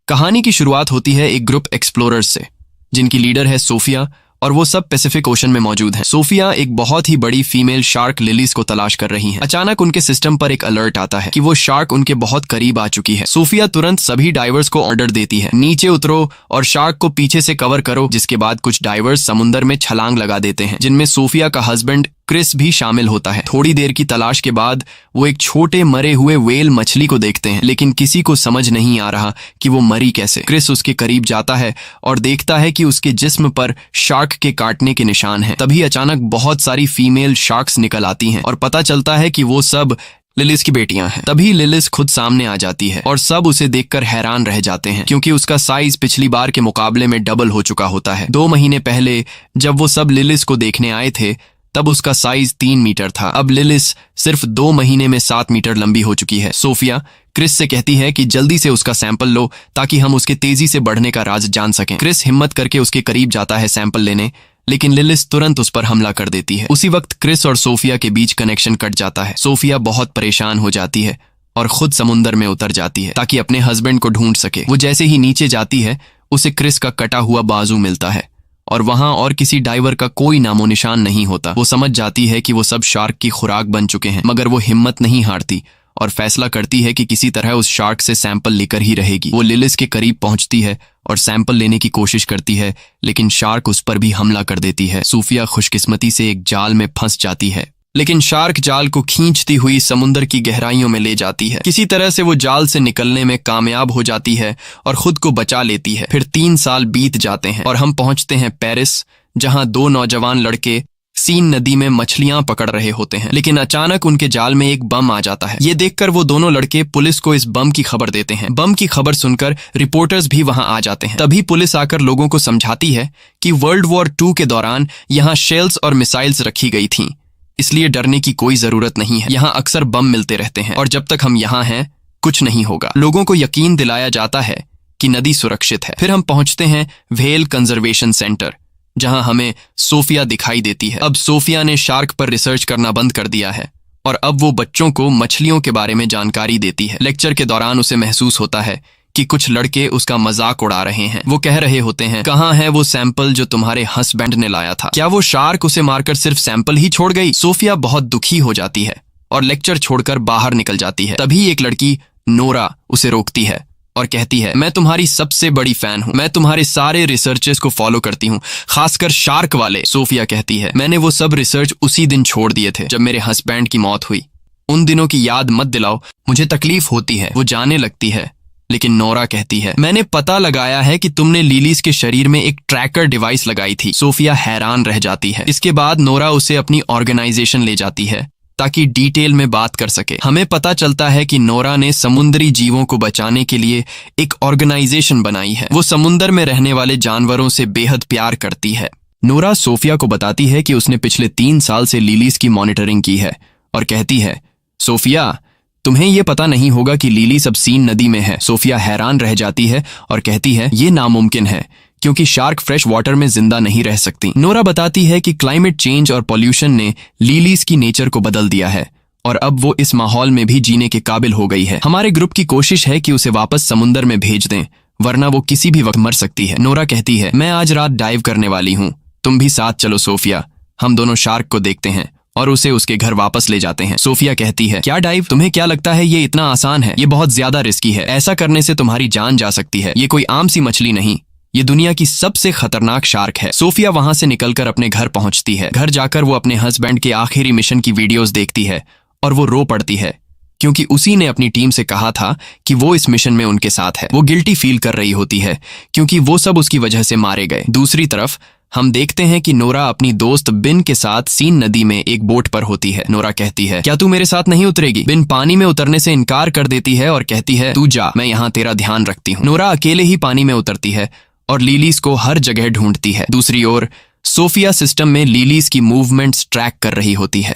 कहानी की शुरुआत होती है एक ग्रुप एक्सप्लोरर्स से, जिनकी लीडर है सोफिया, और वो सब पैसिफिक ओशन में मौजूद हैं। सोफिया एक बहुत ही बड़ी फीमेल शार्क लिलीज को तलाश कर रही हैं। अचानक उनके सिस्टम पर एक अलर्ट आता है कि वो शार्क उनके बहुत करीब आ चुकी है। सोफिया तुरंत सभी डाइवर्स को ऑर्डर देती है, नीचे उतरो और शार्क को पीछे से कवर करो। जिसके बाद कुछ डाइवर्स समुंदर में छलांग लगा देते हैं, जिनमें सोफिया का हस्बैंड क्रिस भी शामिल होता है। थोड़ी देर की तलाश के बाद वो एक छोटे मरे हुए व्हेल मछली को देखते हैं, लेकिन किसी को समझ नहीं आ रहा कि वो मरी कैसे। क्रिस उसके करीब जाता है और देखता है कि उसके जिस्म पर शार्क के काटने के निशान हैं। तभी अचानक बहुत सारी फीमेल शार्क्स निकल आती हैं और पता चलता है कि वो सब लिलिस की बेटियां हैं। तभी लिलिस खुद सामने आ जाती है और सब उसे देखकर हैरान रह जाते हैं, क्योंकि उसका साइज पिछली बार के मुकाबले में डबल हो चुका होता है। 2 महीने पहले जब वो सब लिलिस को देखने आए थे, तब उसका साइज 3 मीटर था। अब लिलिस सिर्फ 2 महीने में 7 मीटर लंबी हो चुकी है। सोफिया क्रिस से कहती है कि जल्दी से उसका सैंपल लो, ताकि हम उसके तेजी से बढ़ने का राज जान सकें। क्रिस हिम्मत करके उसके करीब जाता है सैंपल लेने, लेकिन लिलिस तुरंत उस पर हमला कर देती है। उसी वक्त क्रिस और सोफिया के बीच कनेक्शन कट जाता है। सोफिया बहुत परेशान हो जाती है और खुद समुंदर में उतर जाती है ताकि अपने हस्बैंड को ढूंढ सके। वो जैसे ही नीचे जाती है, उसे क्रिस का कटा हुआ बाजू मिलता है और वहां और किसी डाइवर का कोई नामो निशान नहीं होता। वो समझ जाती है कि वो सब शार्क की खुराक बन चुके हैं, मगर वो हिम्मत नहीं हारती और फैसला करती है कि किसी तरह उस शार्क से सैंपल लेकर ही रहेगी। वो लिलिस के करीब पहुंचती है और सैंपल लेने की कोशिश करती है, लेकिन शार्क उस पर भी हमला कर देती है। सोफिया खुशकिस्मती से एक जाल में फंस जाती है, लेकिन शार्क जाल को खींचती हुई समुंदर की गहराइयों में ले जाती है। किसी तरह से वो जाल से निकलने में कामयाब हो जाती है और खुद को बचा लेती है। फिर 3 साल बीत जाते हैं और हम पहुंचते हैं पेरिस, जहां 2 नौजवान लड़के सीन नदी में मछलियां पकड़ रहे होते हैं। लेकिन अचानक उनके जाल में एक बम आ जाता है। ये देखकर वो दोनों लड़के पुलिस को इस बम की खबर देते हैं। बम की खबर सुनकर रिपोर्टर्स भी वहां आ जाते हैं। तभी पुलिस आकर लोगों को समझाती है कि वर्ल्ड वॉर 2 के दौरान यहाँ शेल्स और मिसाइल्स रखी गई थीं, इसलिए डरने की कोई जरूरत नहीं है। यहाँ अक्सर बम मिलते रहते हैं और जब तक हम यहाँ हैं कुछ नहीं होगा। लोगों को यकीन दिलाया जाता है कि नदी सुरक्षित है। फिर हम पहुंचते हैं व्हेल कंजर्वेशन सेंटर, जहां हमें सोफिया दिखाई देती है। अब सोफिया ने शार्क पर रिसर्च करना बंद कर दिया है और अब वो बच्चों को मछलियों के बारे में जानकारी देती है। लेक्चर के दौरान उसे महसूस होता है कि कुछ लड़के उसका मजाक उड़ा रहे हैं। वो कह रहे होते हैं, कहाँ है वो सैंपल जो तुम्हारे हस्बैंड ने लाया था? क्या वो शार्क उसे मारकर सिर्फ सैंपल ही छोड़ गई? सोफिया बहुत दुखी हो जाती है और लेक्चर छोड़कर बाहर निकल जाती है। तभी एक लड़की नोरा उसे रोकती है और कहती है, मैं तुम्हारी सबसे बड़ी फैन हूँ। मैं तुम्हारे सारे रिसर्चेस को फॉलो करती हूँ, खासकर शार्क वाले। सोफिया कहती है, मैंने वो सब रिसर्च उसी दिन छोड़ दिए थे जब मेरे हस्बैंड की मौत हुई। उन दिनों की याद मत दिलाओ, मुझे तकलीफ होती है। वो जाने लगती है, लेकिन नोरा कहती है, मैंने पता लगाया है कि तुमने लिलीज के शरीर में एक ट्रैकर डिवाइस लगाई थी। सोफिया हैरान रह जाती है। इसके बाद नोरा उसे अपनी ऑर्गेनाइजेशन ले जाती है ताकि डिटेल में बात कर सके। हमें पता चलता है कि नोरा ने समुद्री जीवों को बचाने के लिए एक ऑर्गेनाइजेशन बनाई है। वो समुंदर में रहने वाले जानवरों से बेहद प्यार करती है। नोरा सोफिया को बताती है कि उसने पिछले 3 साल से लिलीज की मॉनिटरिंग की है और कहती है, सोफिया, तुम्हें ये पता नहीं होगा कि लिली सब सीन नदी में है। सोफिया हैरान रह जाती है और कहती है, ये नामुमकिन है क्योंकि शार्क फ्रेश वाटर में जिंदा नहीं रह सकती। नोरा बताती है कि क्लाइमेट चेंज और पॉल्यूशन ने लिलीज की नेचर को बदल दिया है और अब वो इस माहौल में भी जीने के काबिल हो गई है। हमारे ग्रुप की कोशिश है कि उसे वापस समुंदर में भेज दें, वरना वो किसी भी वक्त मर सकती है। नोरा कहती है, मैं आज रात डाइव करने वाली हूँ, तुम भी साथ चलो सोफिया। हम दोनों शार्क को देखते हैं और उसे उसके घर वापस ले जाते हैं। सोफिया कहती है, क्या डाइव? तुम्हें क्या लगता है ये इतना आसान है? ये बहुत ज्यादा रिस्की है। ऐसा करने से तुम्हारी जान जा सकती है। ये कोई आम सी मछली नहीं, ये दुनिया की सबसे खतरनाक शार्क है। सोफिया वहां से निकलकर अपने घर पहुंचती है। घर जाकर वो अपने हस्बैंड के आखिरी मिशन की वीडियोस देखती है और वो रो पड़ती है, क्योंकि उसी ने अपनी टीम से कहा था कि वो इस मिशन में उनके साथ है। वो गिल्टी फील कर रही होती है क्योंकि वो सब उसकी वजह से मारे गए। दूसरी तरफ हम देखते हैं कि नोरा अपनी दोस्त बिन के साथ सीन नदी में एक बोट पर होती है। नोरा कहती है, क्या तू मेरे साथ नहीं उतरेगी? बिन पानी में उतरने से इनकार कर देती है और कहती है, तू जा, मैं यहाँ तेरा ध्यान रखती हूँ। नोरा अकेले ही पानी में उतरती है और लिलीज को हर जगह ढूंढती है। दूसरी ओर सोफिया सिस्टम में लिलीज की मूवमेंट्स ट्रैक कर रही होती है।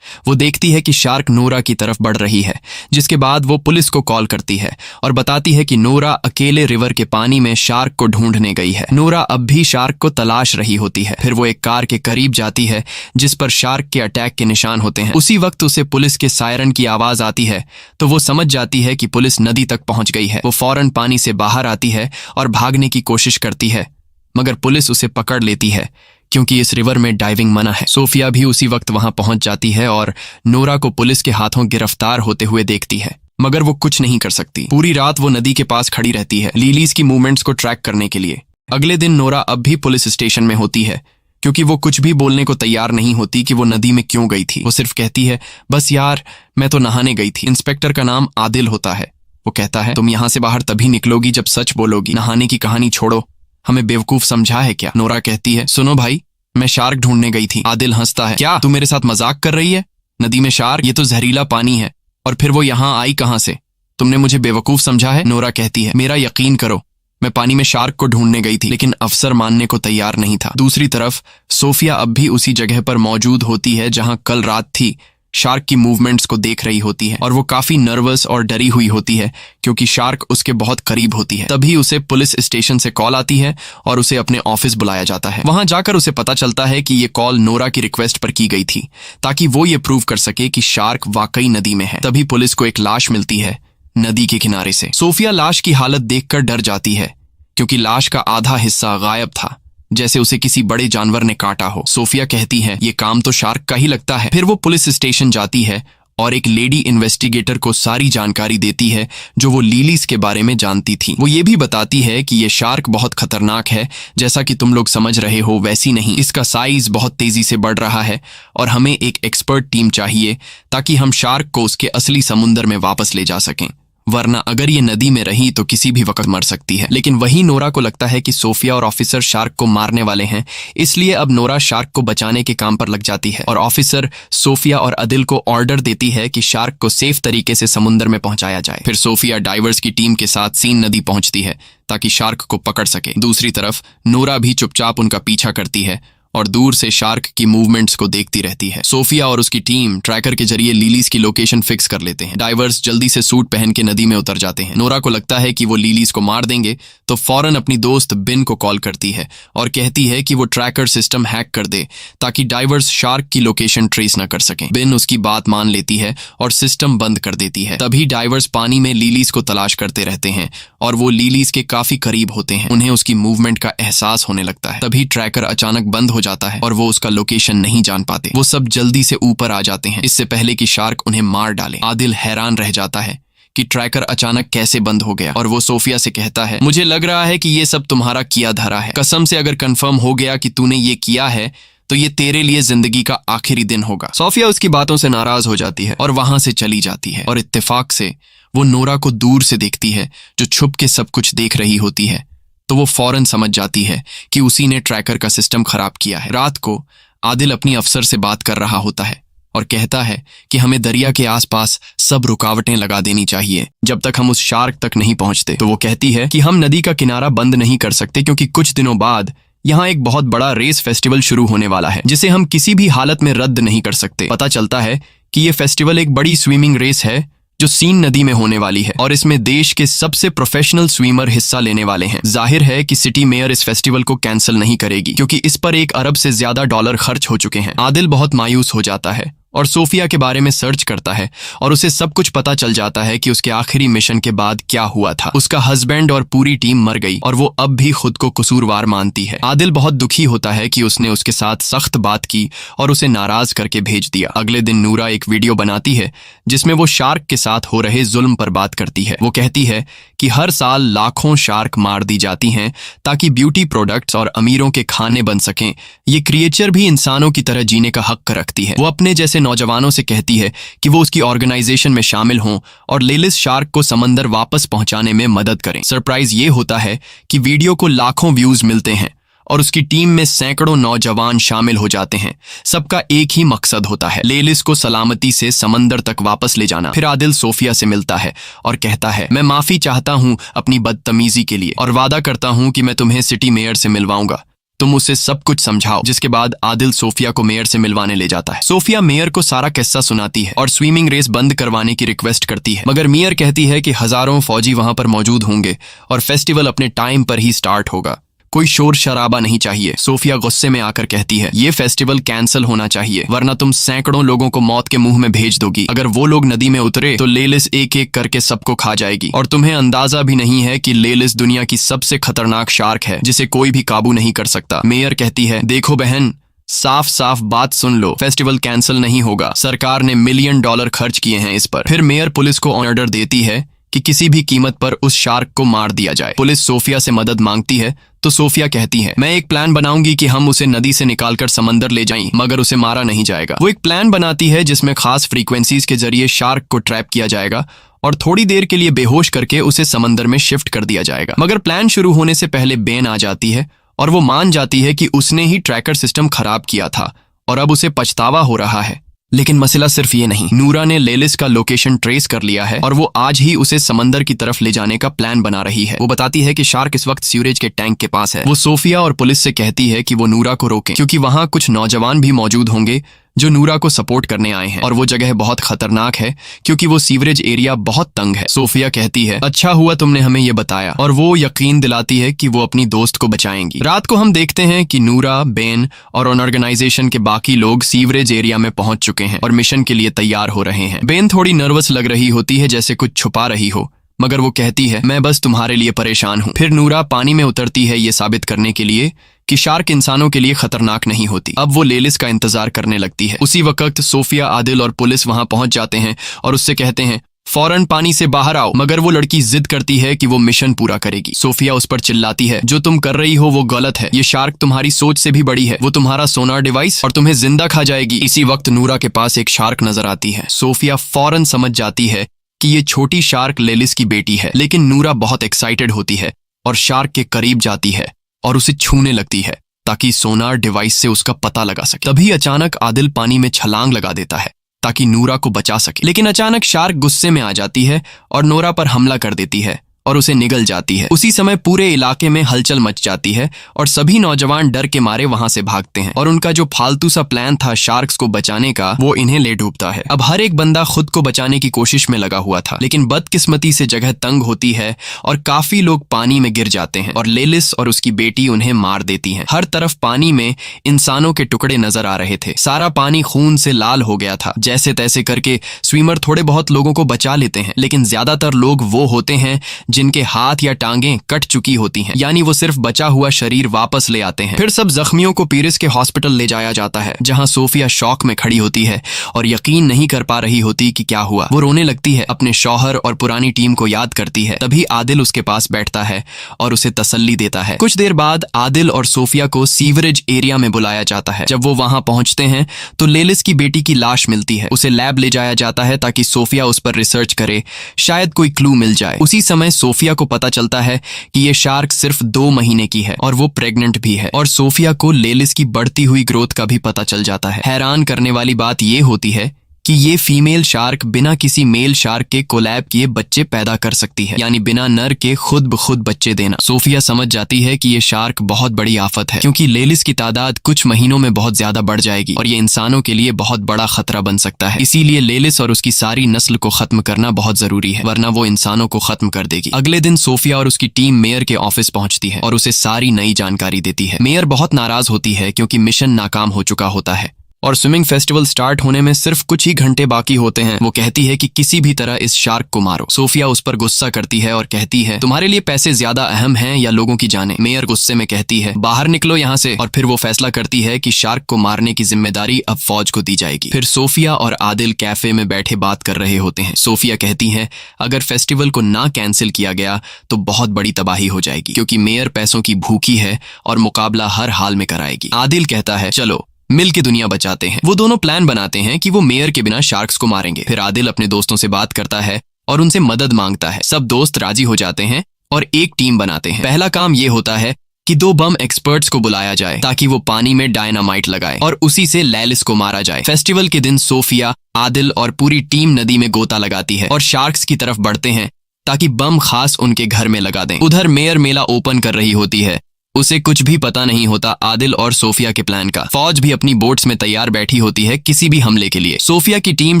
वो देखती है कि शार्क नोरा की तरफ बढ़ रही है, जिसके बाद वो पुलिस को कॉल करती है और बताती है कि नोरा अकेले रिवर के पानी में शार्क को ढूंढने गई है। नोरा अब भी शार्क को तलाश रही होती है। फिर वो एक कार के करीब जाती है जिस पर शार्क के अटैक के निशान होते हैं। उसी वक्त उसे पुलिस के सायरन की आवाज आती है तो वो समझ जाती है कि पुलिस नदी तक पहुंच गई है। वो फौरन पानी से बाहर आती है और भागने की कोशिश करती है, मगर पुलिस उसे पकड़ लेती है क्योंकि इस रिवर में डाइविंग मना है। सोफिया भी उसी वक्त वहां पहुंच जाती है और नोरा को पुलिस के हाथों गिरफ्तार होते हुए देखती है, मगर वो कुछ नहीं कर सकती। पूरी रात वो नदी के पास खड़ी रहती है लिलीज की मूवमेंट्स को ट्रैक करने के लिए। अगले दिन नोरा अब भी पुलिस स्टेशन में होती है क्योंकि वो कुछ भी बोलने को तैयार नहीं होती कि वो नदी में क्यों गई थी। वो सिर्फ कहती है, बस यार मैं तो नहाने गई थी। इंस्पेक्टर का नाम आदिल होता है। वो कहता है, तुम यहाँ से बाहर तभी निकलोगी जब सच बोलोगी। नहाने की कहानी छोड़ो, हमें बेवकूफ समझा है क्या? नोरा कहती है, सुनो भाई, मैं शार्क ढूंढने गई थी। आदिल हंसता है, क्या तू मेरे साथ मजाक कर रही है? नदी में शार्क? ये तो जहरीला पानी है। और फिर वो यहाँ आई कहाँ से? तुमने मुझे बेवकूफ समझा है? नोरा कहती है, मेरा यकीन करो, मैं पानी में शार्क को ढूंढने गई थी। लेकिन अफसर मानने को तैयार नहीं था। दूसरी तरफ सोफिया अब भी उसी जगह पर मौजूद होती है जहां कल रात थी। शार्क की मूवमेंट्स को देख रही होती है और वो काफी नर्वस और डरी हुई होती है क्योंकि शार्क उसके बहुत करीब होती है। तभी उसे पुलिस स्टेशन से कॉल आती है और उसे अपने ऑफिस बुलाया जाता है। वहां जाकर उसे पता चलता है कि ये कॉल नोरा की रिक्वेस्ट पर की गई थी ताकि वो ये प्रूव कर सके कि शार्क वाकई नदी में है। तभी पुलिस को एक लाश मिलती है नदी के किनारे से। सोफिया लाश की हालत देखकर डर जाती है क्योंकि लाश का आधा हिस्सा गायब था, जैसे उसे किसी बड़े जानवर ने काटा हो। सोफिया कहती है, ये काम तो शार्क का ही लगता है। फिर वो पुलिस स्टेशन जाती है और एक लेडी इन्वेस्टिगेटर को सारी जानकारी देती है जो वो लिलीज के बारे में जानती थी। वो ये भी बताती है कि ये शार्क बहुत खतरनाक है, जैसा कि तुम लोग समझ रहे हो वैसी नहीं। इसका साइज बहुत तेजी से बढ़ रहा है और हमें एक एक्सपर्ट टीम चाहिए ताकि हम शार्क को उसके असली समुंदर में वापस ले जा सकें, वरना अगर ये नदी में रही तो किसी भी वक्त मर सकती है। लेकिन वही नोरा को लगता है कि सोफिया और ऑफिसर शार्क को मारने वाले हैं, इसलिए अब नोरा शार्क को बचाने के काम पर लग जाती है और ऑफिसर सोफिया और अदिल को ऑर्डर देती है कि शार्क को सेफ तरीके से समुंदर में पहुंचाया जाए। फिर सोफिया डाइवर्स की टीम के साथ सीन नदी पहुंचती है ताकि शार्क को पकड़ सके। दूसरी तरफ नोरा भी चुपचाप उनका पीछा करती है और दूर से शार्क की मूवमेंट्स को देखती रहती है। सोफिया और उसकी टीम ट्रैकर के जरिए लिलीज की लोकेशन फिक्स कर लेते हैं। डाइवर्स जल्दी से सूट पहन के नदी में उतर जाते हैं। नोरा को लगता है कि वो लिलीज को मार देंगे तो फौरन अपनी दोस्त बिन को कॉल करती है और कहती है कि वो ट्रैकर सिस्टम हैक कर दे ताकि डाइवर्स शार्क की लोकेशन ट्रेस न कर सकें। बिन उसकी बात मान लेती है और सिस्टम बंद कर देती है। तभी डाइवर्स पानी में लिलीज को तलाश करते रहते हैं और वो लिलीज के काफी करीब होते हैं। उन्हें उसकी मूवमेंट का एहसास होने लगता है। तभी ट्रैकर अचानक बंद हो जाता है और वो उसका लोकेशन नहीं जान पाते। वो सब जल्दी से ऊपर आ जाते हैं इससे पहले कि शार्क उन्हें मार डाले। आदिल हैरान रह जाता है कि ट्रैकर अचानक कैसे बंद हो गया और वो सोफिया से कहता है, मुझे लग रहा है कि ये सब तुम्हारा किया धरा है। कसम से अगर कंफर्म हो गया कि तूने ये किया है तो ये तेरे लिए जिंदगी का आखिरी दिन होगा। सोफिया उसकी बातों से नाराज हो जाती है और वहां से चली जाती है और इत्तेफाक से वो नोरा को दूर से देखती है जो छुप के सब कुछ देख रही होती है। तो वो फौरन समझ जाती है कि उसी ने ट्रैकर का सिस्टम खराब किया है। रात को आदिल अपनी अफसर से बात कर रहा होता है और कहता है कि हमें दरिया के आसपास सब रुकावटें लगा देनी चाहिए जब तक हम उस शार्क तक नहीं पहुंचते। तो वो कहती है कि हम नदी का किनारा बंद नहीं कर सकते क्योंकि कुछ दिनों बाद यहाँ एक बहुत बड़ा रेस फेस्टिवल शुरू होने वाला है जिसे हम किसी भी हालत में रद्द नहीं कर सकते। पता चलता है कि ये फेस्टिवल एक बड़ी स्विमिंग रेस है जो सीन नदी में होने वाली है और इसमें देश के सबसे प्रोफेशनल स्विमर हिस्सा लेने वाले हैं। जाहिर है कि सिटी मेयर इस फेस्टिवल को कैंसिल नहीं करेगी क्योंकि इस पर $1 अरब से ज्यादा डॉलर खर्च हो चुके हैं। आदिल बहुत मायूस हो जाता है और सोफिया के बारे में सर्च करता है और उसे सब कुछ पता चल जाता है कि उसके आखिरी मिशन के बाद क्या हुआ था। उसका हस्बैंड और पूरी टीम मर गई और वो अब भी खुद को कसूरवार मानती है। आदिल बहुत दुखी होता है कि उसने उसके साथ सख्त बात की और उसे नाराज करके भेज दिया। अगले दिन नूरा एक वीडियो बनाती है जिसमें वो शार्क के साथ हो रहे जुल्म पर बात करती है। वो कहती है कि हर साल लाखों शार्क मार दी जाती हैं ताकि ब्यूटी प्रोडक्ट्स और अमीरों के खाने बन सकें। ये क्रिएचर भी इंसानों की तरह जीने का हक रखती है। वो अपने जैसे नौजवानों से कहती है कि वो उसकी ऑर्गेनाइजेशन में शामिल हों और लेलिस शार्क को समंदर वापस पहुंचाने में मदद करें। सरप्राइज ये होता है कि वीडियो को लाखों व्यूज मिलते हैं और उसकी टीम में सैकड़ों नौजवान शामिल हो जाते हैं। सबका एक ही मकसद होता है, लेलिस को सलामती से समंदर तक वापस ले जाना। फिर आदिल सोफिया से मिलता है और कहता है, मैं माफी चाहता हूं अपनी बदतमीजी के लिए और वादा करता हूं कि मैं तुम्हें सिटी मेयर से मिलवाऊंगा। तुम उसे सब कुछ समझाओ। जिसके बाद आदिल सोफिया को मेयर से मिलवाने ले जाता है। सोफिया मेयर को सारा किस्सा सुनाती है और स्विमिंग रेस बंद करवाने की रिक्वेस्ट करती है, मगर मेयर कहती है कि हजारों फौजी वहां पर मौजूद होंगे और फेस्टिवल अपने टाइम पर ही स्टार्ट होगा, कोई शोर शराबा नहीं चाहिए। सोफिया गुस्से में आकर कहती है, ये फेस्टिवल कैंसिल होना चाहिए, वरना तुम सैकड़ों लोगों को मौत के मुंह में भेज दोगी। अगर वो लोग नदी में उतरे तो लेलिस एक एक करके सबको खा जाएगी, और तुम्हें अंदाजा भी नहीं है कि लेलिस दुनिया की सबसे खतरनाक शार्क है जिसे कोई भी काबू नहीं कर सकता। मेयर कहती है, देखो बहन, साफ साफ बात सुन लो, फेस्टिवल कैंसिल नहीं होगा, सरकार ने $1 मिलियन खर्च किए हैं इस पर। फिर मेयर पुलिस को ऑर्डर देती है कि किसी भी कीमत पर उस शार्क को मार दिया जाए। पुलिस सोफिया से मदद मांगती है तो सोफिया कहती है, मैं एक प्लान बनाऊंगी कि हम उसे नदी से निकालकर समंदर ले जाएं, मगर उसे मारा नहीं जाएगा। वो एक प्लान बनाती है जिसमें खास फ्रीक्वेंसीज के जरिए शार्क को ट्रैप किया जाएगा और थोड़ी देर के लिए बेहोश करके उसे समंदर में शिफ्ट कर दिया जाएगा। मगर प्लान शुरू होने से पहले बेन आ जाती है और वो मान जाती है कि उसने ही ट्रैकर सिस्टम खराब किया था और अब उसे पछतावा हो रहा है। लेकिन मसला सिर्फ ये नहीं, नूरा ने लेलिस का लोकेशन ट्रेस कर लिया है और वो आज ही उसे समंदर की तरफ ले जाने का प्लान बना रही है। वो बताती है कि शार्क इस वक्त सीवरेज के टैंक के पास है। वो सोफिया और पुलिस से कहती है कि वो नूरा को रोकें, क्योंकि वहां कुछ नौजवान भी मौजूद होंगे जो नूरा को सपोर्ट करने आए हैं और वो जगह बहुत खतरनाक है क्योंकि वो सीवरेज एरिया बहुत तंग है। सोफिया कहती है, अच्छा हुआ तुमने हमें ये बताया, और वो यकीन दिलाती है कि वो अपनी दोस्त को बचाएंगी। रात को हम देखते हैं कि नूरा, बेन और ऑर्गेनाइजेशन के बाकी लोग सीवरेज एरिया में पहुंच चुके हैं और मिशन के लिए तैयार हो रहे हैं। बेन थोड़ी नर्वस लग रही होती है, जैसे कुछ छुपा रही हो, मगर वो कहती है, मैं बस तुम्हारे लिए परेशान हूँ। फिर नूरा पानी में उतरती है ये साबित करने के लिए कि शार्क इंसानों के लिए खतरनाक नहीं होती। अब वो लेलिस का इंतजार करने लगती है। उसी वक्त सोफिया, आदिल और पुलिस वहां पहुंच जाते हैं और उससे कहते हैं, फौरन पानी से बाहर आओ, मगर वो लड़की जिद करती है कि वो मिशन पूरा करेगी। सोफिया उस पर चिल्लाती है, जो तुम कर रही हो वो गलत है, ये शार्क तुम्हारी सोच से भी बड़ी है, वो तुम्हारा सोनार डिवाइस और तुम्हें जिंदा खा जाएगी। इसी वक्त नूरा के पास एक शार्क नजर आती है। सोफिया फौरन समझ जाती है कि ये छोटी शार्क लेलिस की बेटी है, लेकिन नूरा बहुत एक्साइटेड होती है और शार्क के करीब जाती है और उसे छूने लगती है ताकि सोनार डिवाइस से उसका पता लगा सके। तभी अचानक आदिल पानी में छलांग लगा देता है ताकि नूरा को बचा सके, लेकिन अचानक शार्क गुस्से में आ जाती है और नूरा पर हमला कर देती है और उसे निगल जाती है। उसी समय पूरे इलाके में हलचल मच जाती है और सभी नौजवान डर के मारे वहां से भागते हैं और उनका जो फालतू सा प्लान था शार्क्स को बचाने का, वो इन्हें ले डूबता है। अब हर एक बंदा खुद को बचाने की कोशिश में लगा हुआ था, लेकिन बदकिस्मती से जगह तंग होती है और काफी लोग पानी में गिर जाते हैं और लेलिस और उसकी बेटी उन्हें मार देती हैं। हर तरफ पानी में इंसानों के टुकड़े नजर आ रहे थे। सारा पानी खून से लाल हो गया था। जैसे तैसे करके स्विमर थोड़े बहुत लोगों को बचा लेते हैं, लेकिन ज्यादातर लोग वो होते हैं जिनके हाथ या टांगें कट चुकी होती हैं, यानी वो सिर्फ बचा हुआ शरीर वापस ले आते हैं। फिर सब जख्मियों को पीरिस के हॉस्पिटल ले जाया जाता है, जहां सोफिया शॉक में खड़ी होती है और यकीन नहीं कर पा रही होती कि क्या हुआ। वो रोने लगती है, अपने शौहर और पुरानी टीम को याद करती है। तभी आदिल उसके पास बैठता है और उसे तसल्ली देता है। कुछ देर बाद आदिल और सोफिया को सीवरेज एरिया में बुलाया जाता है। जब वो वहां पहुंचते हैं तो लेलिस की बेटी की लाश मिलती है। उसे लैब ले जाया जाता है ताकि सोफिया उस पर रिसर्च करे, शायद कोई क्लू मिल जाए। उसी समय सोफिया को पता चलता है कि ये शार्क सिर्फ 2 महीने की है और वो प्रेग्नेंट भी है, और सोफिया को लेलिस की बढ़ती हुई ग्रोथ का भी पता चल जाता है। हैरान करने वाली बात ये होती है कि ये फीमेल शार्क बिना किसी मेल शार्क के कोलैब किए बच्चे पैदा कर सकती है, यानी बिना नर के खुद ब खुद बच्चे देना। सोफिया समझ जाती है कि ये शार्क बहुत बड़ी आफत है, क्योंकि लेलिस की तादाद कुछ महीनों में बहुत ज्यादा बढ़ जाएगी और ये इंसानों के लिए बहुत बड़ा खतरा बन सकता है। इसीलिए लेलिस और उसकी सारी नस्ल को खत्म करना बहुत जरूरी है, वरना वो इंसानों को खत्म कर देगी। अगले दिन सोफिया और उसकी टीम मेयर के ऑफिस पहुंचती है और उसे सारी नई जानकारी देती है। मेयर बहुत नाराज होती है क्योंकि मिशन नाकाम हो चुका होता है और स्विमिंग फेस्टिवल स्टार्ट होने में सिर्फ कुछ ही घंटे बाकी होते हैं। वो कहती है कि किसी भी तरह इस शार्क को मारो। सोफिया उस पर गुस्सा करती है और कहती है, तुम्हारे लिए पैसे ज्यादा अहम हैं या लोगों की जानें? मेयर गुस्से में कहती है, बाहर निकलो यहाँ से। और फिर वो फैसला करती है कि शार्क को मारने की जिम्मेदारी अब फौज को दी जाएगी। फिर सोफिया और आदिल कैफे में बैठे बात कर रहे होते हैं। सोफिया कहती है, अगर फेस्टिवल को ना कैंसिल किया गया तो बहुत बड़ी तबाही हो जाएगी, क्योंकि मेयर पैसों की भूखी है और मुकाबला हर हाल में कराएगी। आदिल कहता है, चलो मिल के दुनिया बचाते हैं। वो दोनों प्लान बनाते हैं कि वो मेयर के बिना शार्क्स को मारेंगे। फिर आदिल अपने दोस्तों से बात करता है और उनसे मदद मांगता है। सब दोस्त राजी हो जाते हैं और एक टीम बनाते हैं। पहला काम ये होता है कि 2 बम एक्सपर्ट्स को बुलाया जाए ताकि वो पानी में डायनामाइट लगाए और उसी से लेलिस को मारा जाए। फेस्टिवल के दिन सोफिया, आदिल और पूरी टीम नदी में गोता लगाती है और शार्क्स की तरफ बढ़ते हैं ताकि बम खास उनके घर में लगा दें। उधर मेयर मेला ओपन कर रही होती है। उसे कुछ भी पता नहीं होता आदिल और सोफिया के प्लान का। फौज भी अपनी बोट्स में तैयार बैठी होती है किसी भी हमले के लिए। सोफिया की टीम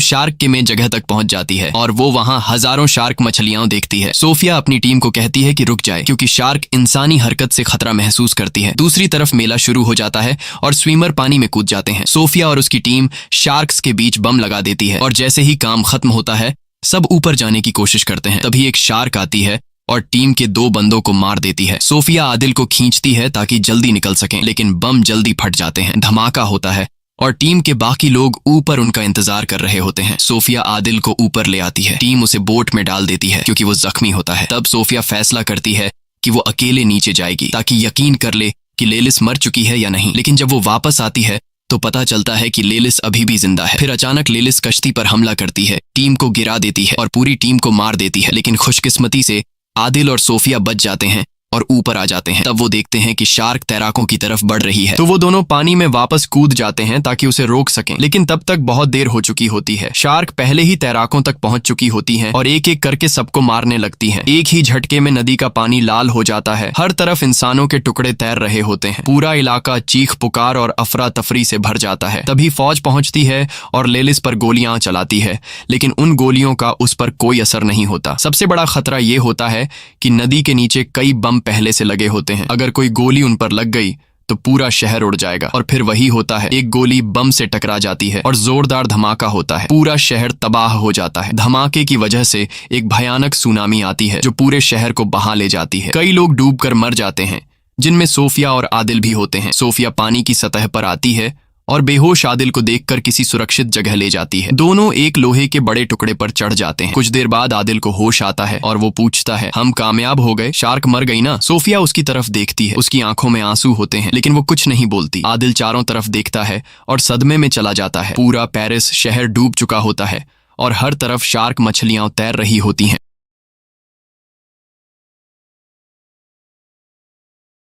शार्क के में जगह तक पहुंच जाती है और वो वहां हजारों शार्क मछलियां देखती है। सोफिया अपनी टीम को कहती है कि रुक जाए क्योंकि शार्क इंसानी हरकत से खतरा महसूस करती है। दूसरी तरफ मेला शुरू हो जाता है और स्विमर पानी में कूद जाते हैं। सोफिया और उसकी टीम शार्क्स के बीच बम लगा देती है और जैसे ही काम खत्म होता है सब ऊपर जाने की कोशिश करते हैं। तभी एक शार्क आती है और टीम के 2 बंदों को मार देती है। सोफिया आदिल को खींचती है ताकि जल्दी निकल सकें, लेकिन बम जल्दी फट जाते हैं। धमाका होता है और टीम के बाकी लोग ऊपर उनका इंतजार कर रहे होते हैं। सोफिया आदिल को ऊपर ले आती है। टीम उसे बोट में डाल देती है क्योंकि वो जख्मी होता है। तब सोफिया फैसला करती है कि वो अकेले नीचे जाएगी ताकि यकीन कर ले कि लेलिस मर चुकी है या नहीं। लेकिन जब वो वापस आती है तो पता चलता है कि लेलिस अभी भी जिंदा है। फिर अचानक लेलिस कश्ती पर हमला करती है, टीम को गिरा देती है और पूरी टीम को मार देती है। लेकिन खुशकिस्मती से आदिल और सोफिया बच जाते हैं और ऊपर आ जाते हैं। तब वो देखते हैं कि शार्क तैराकों की तरफ बढ़ रही है, तो वो दोनों पानी में वापस कूद जाते हैं ताकि उसे रोक सकें। लेकिन तब तक बहुत देर हो चुकी होती है। शार्क पहले ही तैराकों तक पहुंच चुकी होती हैं और एक एक करके सबको मारने लगती हैं। एक ही झटके में नदी का पानी लाल हो जाता है। हर तरफ इंसानों के टुकड़े तैर रहे होते हैं। पूरा इलाका चीख पुकार और अफरा तफरी से भर जाता है। तभी फौज पहुंचती है और लेलिस पर गोलियां चलाती है, लेकिन उन गोलियों का उस पर कोई असर नहीं होता। सबसे बड़ा खतरा ये होता है कि नदी के नीचे कई बम पहले से लगे होते हैं। अगर कोई गोली उन पर लग गई तो पूरा शहर उड़ जाएगा। और फिर वही होता है, एक गोली बम से टकरा जाती है और जोरदार धमाका होता है। पूरा शहर तबाह हो जाता है। धमाके की वजह से एक भयानक सुनामी आती है जो पूरे शहर को बहा ले जाती है। कई लोग डूबकर मर जाते हैं, जिनमें सोफिया और आदिल भी होते हैं। सोफिया पानी की सतह पर आती है और बेहोश आदिल को देखकर किसी सुरक्षित जगह ले जाती है। दोनों एक लोहे के बड़े टुकड़े पर चढ़ जाते हैं। कुछ देर बाद आदिल को होश आता है और वो पूछता है, हम कामयाब हो गए? शार्क मर गई ना? सोफिया उसकी तरफ देखती है। उसकी आंखों में आंसू होते हैं, लेकिन वो कुछ नहीं बोलती। आदिल चारों तरफ देखता है और सदमे में चला जाता है। पूरा पेरिस शहर डूब चुका होता है और हर तरफ शार्क मछलियां तैर रही होती हैं।